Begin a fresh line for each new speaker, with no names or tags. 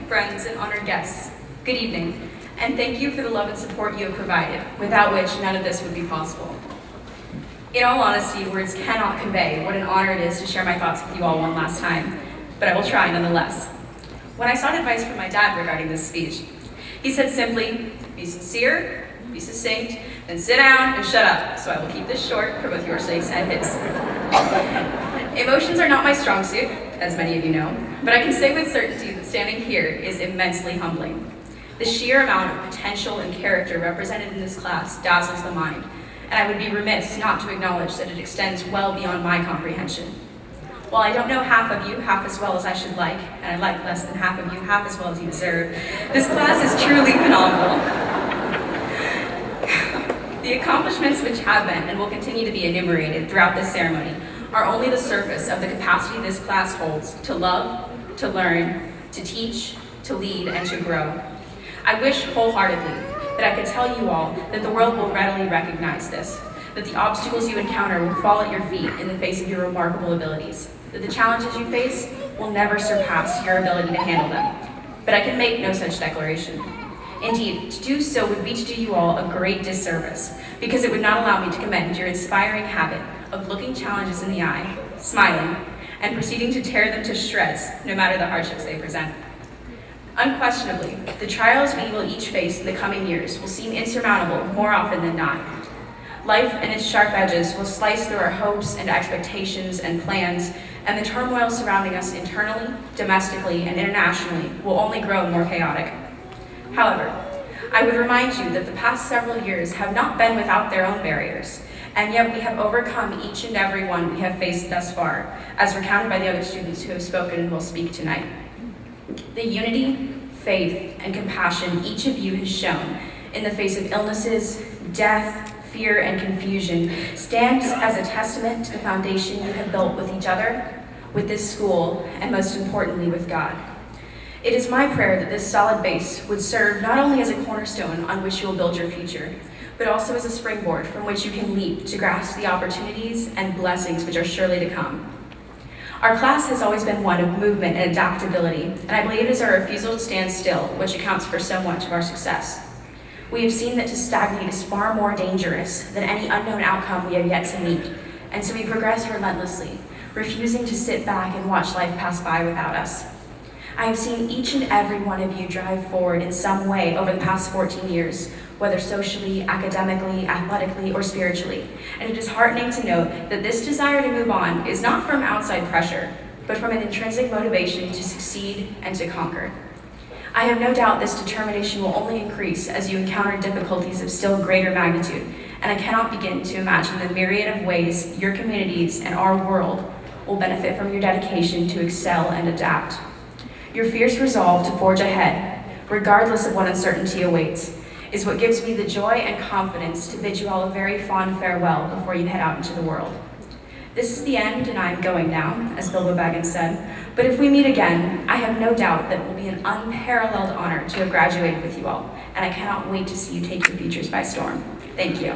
friends, and honored guests, good evening, and thank you for the love and support you have provided, without which none of this would be possible. In all honesty, words cannot convey what an honor it is to share my thoughts with you all one last time, but I will try nonetheless. When I sought advice from my dad regarding this speech, he said simply, be sincere, be succinct, then sit down and shut up, so I will keep this short for both your sakes and his. Emotions are not my strong suit, as many of you know, but I can say with certainty that standing here is immensely humbling. The sheer amount of potential and character represented in this class dazzles the mind, and I would be remiss not to acknowledge that it extends well beyond my comprehension. While I don't know half of you half as well as I should like, and I like less than half of you half as well as you deserve, this class is truly phenomenal. The accomplishments which have been and will continue to be enumerated throughout this ceremony are only the surface of the capacity this class holds to love, to learn, to teach, to lead, and to grow. I wish wholeheartedly that I could tell you all that the world will readily recognize this, that the obstacles you encounter will fall at your feet in the face of your remarkable abilities, that the challenges you face will never surpass your ability to handle them. But I can make no such declaration. Indeed, to do so would be to do you all a great disservice, because it would not allow me to commend your inspiring habit of looking challenges in the eye, smiling, and proceeding to tear them to shreds, no matter the hardships they present. Unquestionably, the trials we will each face in the coming years will seem insurmountable more often than not. Life and its sharp edges will slice through our hopes and expectations and plans, and the turmoil surrounding us internally, domestically, and internationally will only grow more chaotic. However, I would remind you that the past several years have not been without their own barriers, and yet we have overcome each and every one we have faced thus far, as recounted by the other students who have spoken and will speak tonight. The unity, faith, and compassion each of you has shown in the face of illnesses, death, fear, and confusion stands as a testament to the foundation you have built with each other, with this school, and most importantly, with God. It is my prayer that this solid base would serve not only as a cornerstone on which you will build your future, but also as a springboard from which you can leap to grasp the opportunities and blessings which are surely to come. Our class has always been one of movement and adaptability, and I believe it is our refusal to stand still which accounts for so much of our success. We have seen that to stagnate is far more dangerous than any unknown outcome we have yet to meet, and so we progress relentlessly, refusing to sit back and watch life pass by without us. I have seen each and every one of you drive forward in some way over the past 14 years, whether socially, academically, athletically, or spiritually. And it is heartening to note that this desire to move on is not from outside pressure, but from an intrinsic motivation to succeed and to conquer. I have no doubt this determination will only increase as you encounter difficulties of still greater magnitude, and I cannot begin to imagine the myriad of ways your communities and our world will benefit from your dedication to excel and adapt. Your fierce resolve to forge ahead, regardless of what uncertainty awaits, is what gives me the joy and confidence to bid you all a very fond farewell before you head out into the world. This is the end, and I am going now, as Bilbo Baggins said, but if we meet again, I have no doubt that it will be an unparalleled honor to have graduated with you all, and I cannot wait to see you take your futures by storm. Thank you.